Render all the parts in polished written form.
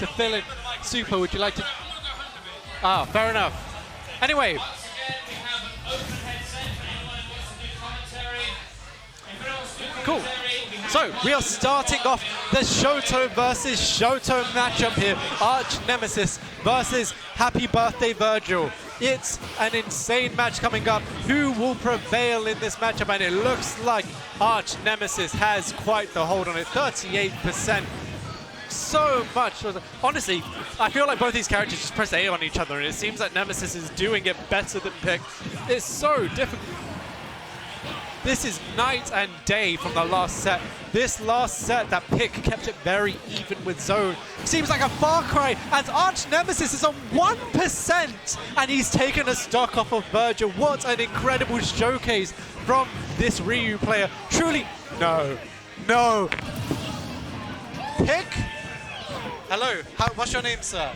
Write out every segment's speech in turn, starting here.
to fill in? Super, would you like to? Ah, fair enough. Anyway. Cool. So, we are starting off the Shoto versus Shoto matchup here. Arch Nemesis versus Happy Birthday Vergil. It's an insane match coming up. Who will prevail in this matchup? And it looks like Arch Nemesis has quite the hold on it. 38%. So much. Honestly, I feel like both these characters just press A on each other, and it seems like Nemesis is doing it better than Pick. It's so difficult. This is night and day from the last set. This last set, that Pick kept it very even with Zone. Seems like a far cry as Arch Nemesis is on 1% and he's taken a stock off of Vergil. What an incredible showcase from this Ryu player. Truly, no. Pick? Hello, what's your name, sir?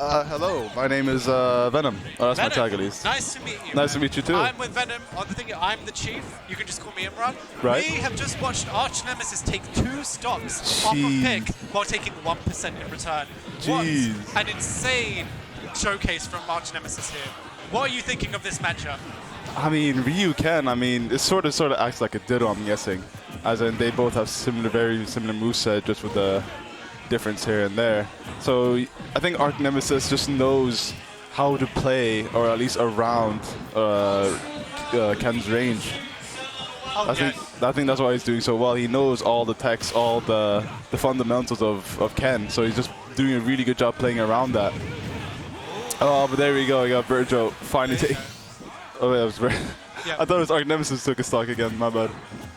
Hello, my name is Venom. Oh, that's Venom. my tag at least. Nice to meet you. Nice to meet you too. I'm with Venom. I'm the chief. You can just call me Imran. Right. We have just watched Arch Nemesis take 2 stocks off of Pick while taking 1% in return. Jeez. What an insane showcase from Arch Nemesis here. What are you thinking of this matchup? I mean, Ryu Ken, I mean, it sort of acts like a Ditto, I'm guessing. As in, they both have very similar moveset, just with the difference here and there. So I think Arch Nemesis just knows how to play, or at least around Ken's range. I think that's why he's doing so well. He knows all the techs, all the fundamentals of Ken. So he's just doing a really good job playing around that. Oh, but there we go. We got Vergil finally taking. Oh, yeah, that was very. Yeah. I thought it was Arch Nemesis took a stock again. My bad.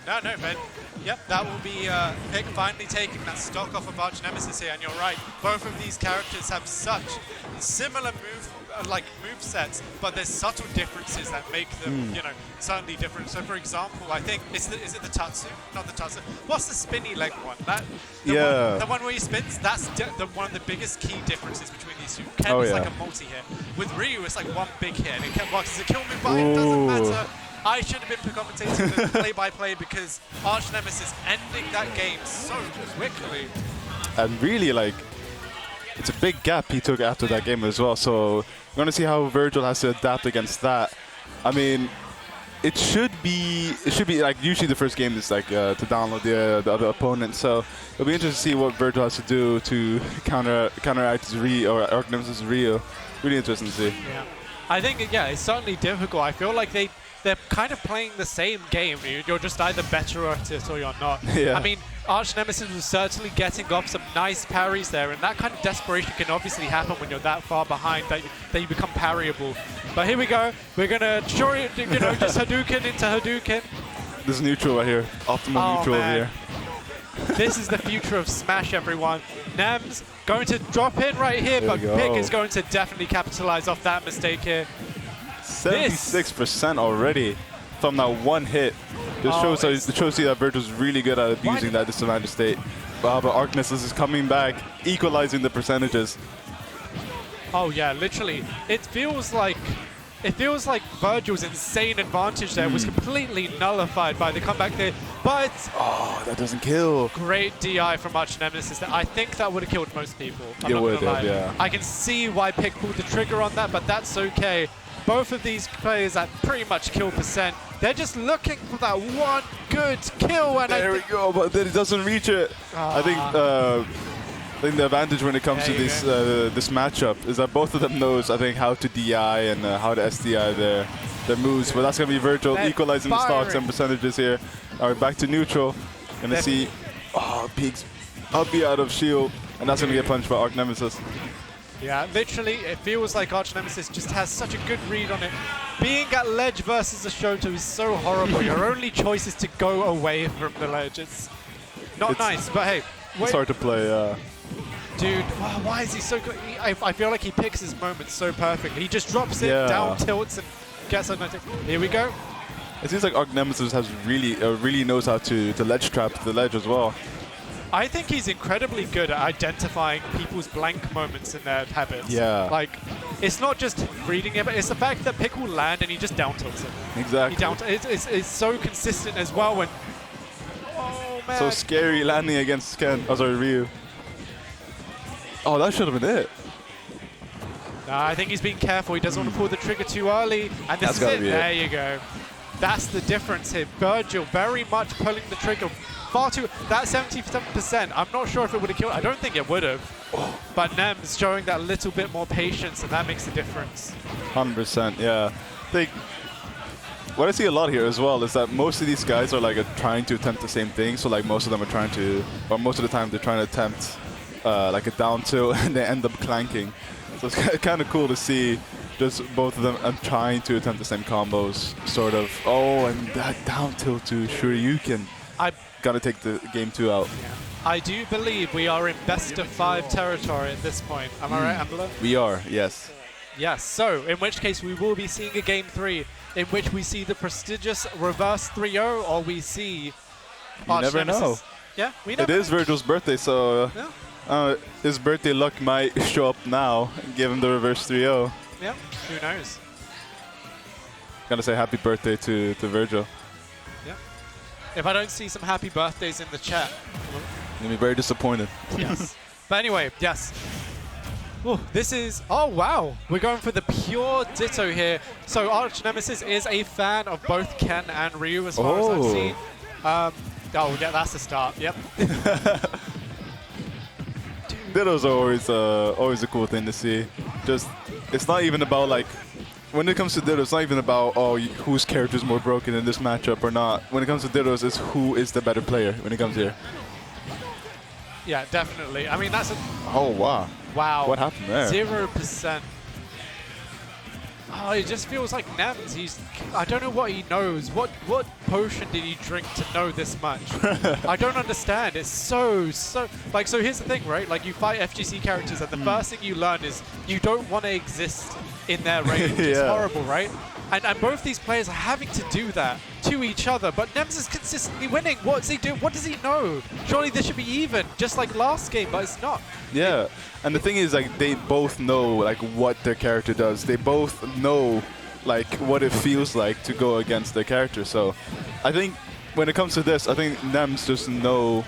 No, man. Yep, that will be Pick finally taking that stock off of Arch Nemesis here, and you're right. Both of these characters have such similar movesets, but there's subtle differences that make them, certainly different. So, for example, I think is it the Tatsu? Not the Tatsu. What's the spinny leg one? The one where he spins. That's one of the biggest key differences between these two. Ken is like a multi-hit. With Ryu, it's like one big hit, and it can work as a kill move, but it doesn't matter. I should have been commentating the play-by-play because Arch Nemesis ending that game so quickly. And really, like, it's a big gap he took after that game as well. So we're going to see how Vergil has to adapt against that. I mean, it should be like, usually the first game is like to download the other opponent. So it'll be interesting to see what Vergil has to do to counteract his Ryu or Arch Nemesis Ryu. Really interesting to see. Yeah, I think it's certainly difficult. I feel like they're kind of playing the same game. You're just either better at it or you're not. Yeah. I mean, Arch Nemesis was certainly getting off some nice parries there, and that kind of desperation can obviously happen when you're that far behind that you become parryable. But here we go. We're gonna just Hadouken into Hadouken. This is neutral right here. Optimal neutral over here. This is the future of Smash, everyone. Nems going to drop in right here, but Pick is going to definitely capitalize off that mistake here. 76% already from that one hit. This shows you that Vergil's really good at abusing that disadvantage state. But Arch Nemesis is coming back, equalizing the percentages. Oh yeah, literally. It feels like Vergil's insane advantage there was completely nullified by the comeback there. But that doesn't kill. Great DI from Arch Nemesis. I think that would have killed most people. It would have, yeah. I can see why Pick pulled the trigger on that, but that's okay. Both of these players at pretty much kill percent. They're just looking for that one good kill. And there we go, but then it doesn't reach it. I think the advantage when it comes to this matchup is that both of them knows, I think, how to DI and how to SDI their moves. But that's going to be Vergil equalizing the stocks and percentages here. All right, back to neutral. Going to see, Peaks up out of shield. And that's going to get punched by Arch Nemesis. Yeah, literally, it feels like Arch Nemesis just has such a good read on it. Being at ledge versus a Shoto is so horrible. Your only choice is to go away from the ledge. It's not nice, but hey. It's hard to play, Dude, why is he so good? I feel like he picks his moments so perfectly. He just drops it, down tilts, and gets another. Here we go. It seems like Arch Nemesis has really knows how to ledge trap the ledge as well. I think he's incredibly good at identifying people's blank moments in their habits. Yeah. Like, it's not just reading it, but it's the fact that Pick will land and he just down tilts it. Exactly. It's so consistent as well when... Oh, man. So scary landing against Ken. Oh, sorry, Ryu. Oh, that should have been it. I think he's being careful. He doesn't want to pull the trigger too early. And this is it. There you go. That's the difference here. Vergil very much pulling the trigger far too. That 77%, I'm not sure if it would have killed. I don't think it would have. But Nems showing that little bit more patience, and that makes a difference. 100%, yeah. I think what I see a lot here as well is that most of these guys are like trying to attempt the same thing. So like most of them are trying to, or most of the time they're trying to attempt like a down tilt and they end up clanking. So it's kind of cool to see just both of them trying to attempt the same combos, sort of. Oh, and that down tilt to Shoryuken. I gotta take the game 2 out. Yeah. I do believe we are in best of 5 territory at this point. Am I right, Ambler? We are, yes. Yes, so in which case we will be seeing a game 3 in which we see the prestigious reverse 3-0, or we see You never know. Yeah, we never know. It is Vergil's birthday, so his birthday luck might show up now and give him the reverse 3-0. Yeah, who knows? Gotta say happy birthday to Vergil. Yeah. If I don't see some happy birthdays in the chat, you'll be very disappointed. Yes. But anyway, yes. Ooh, this is, oh wow, we're going for the pure Ditto here. So Arch Nemesis is a fan of both Ken and Ryu as far as I've seen. Oh yeah, that's the start, yep. Ditto's always a cool thing to see. Just, it's not even about like, when it comes to Ditto, it's not even about, whose character is more broken in this matchup or not. When it comes to Dittos, it's who is the better player when it comes here. Yeah, definitely. I mean, that's a... Oh, wow. Wow. What happened there? 0%. Oh, it just feels like Nems, I don't know what he knows. What potion did he drink to know this much? I don't understand. It's so... Like, so here's the thing, right? Like, you fight FGC characters, and the first thing you learn is you don't want to exist in their range. It's horrible, right? And both these players are having to do that to each other, but Nems is consistently winning. What does he do? What does he know? Surely this should be even, just like last game, but it's not. Yeah, and the thing is, like, they both know like what their character does. They both know like what it feels like to go against their character. So I think when it comes to this, I think Nems just know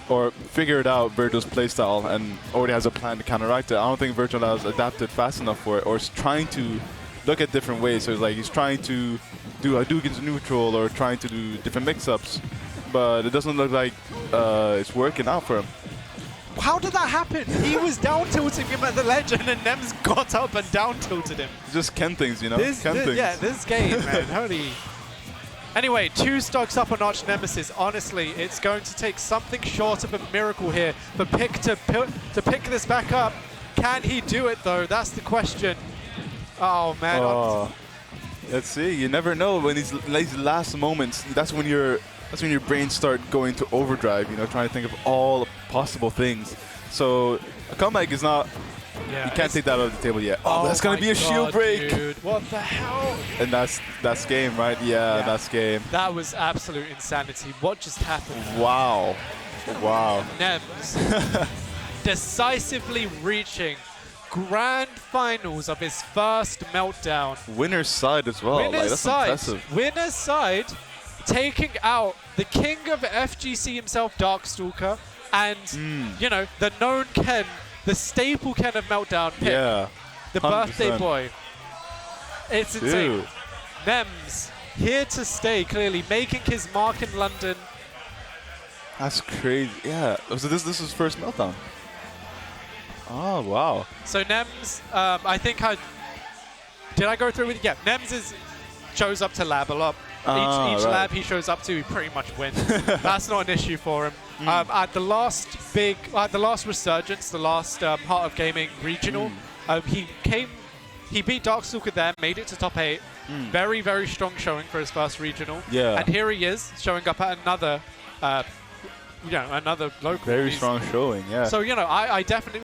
or figured out Vergil's playstyle and already has a plan to counteract it. I don't think Vergil has adapted fast enough for it, or is trying to look at different ways. So it's like he's trying to do a Hadouken's neutral or trying to do different mix-ups, but it doesn't look like it's working out for him. How did that happen? He was down tilting him at the ledge, and then Nems got up and down tilted him. Just Ken things, you know? Yeah, this game, man. Holy. Anyway, 2 stocks up on Arch Nemesis. Honestly, it's going to take something short of a miracle here for Pick to pick this back up. Can he do it, though? That's the question. Oh, man. Oh. Let's see. You never know when these last moments. That's when your brain start going to overdrive. You know, trying to think of all possible things. So a comeback is not. Yeah, you can't take that out of the table yet. Oh, that's gonna be a shield break. Dude, what the hell? And that's game, right? Yeah, that's game. That was absolute insanity. What just happened? Wow. Wow. Nems decisively reaching grand finals of his first Meltdown. Winner's side as well. Winner's side. Impressive. Winner's side, taking out the king of FGC himself, Darkstalker, and you know, the known Ken, the staple Ken of Meltdown pick, the 100%. Birthday boy. It's insane. Dude. Nems here to stay, clearly making his mark in London. That's crazy. Yeah. So this is his first Meltdown. Oh, wow. So Nems, I think did I go through with it? Yeah, Nems shows up to lab a lot. Each lab he shows up to, he pretty much wins. That's not an issue for him. At the last resurgence, the last Heart of Gaming regional, he beat Darkstalker there, made it to top 8. Very, very strong showing for his first regional. Yeah. And here he is showing up at another, another local. Very strong showing. Yeah. So I definitely.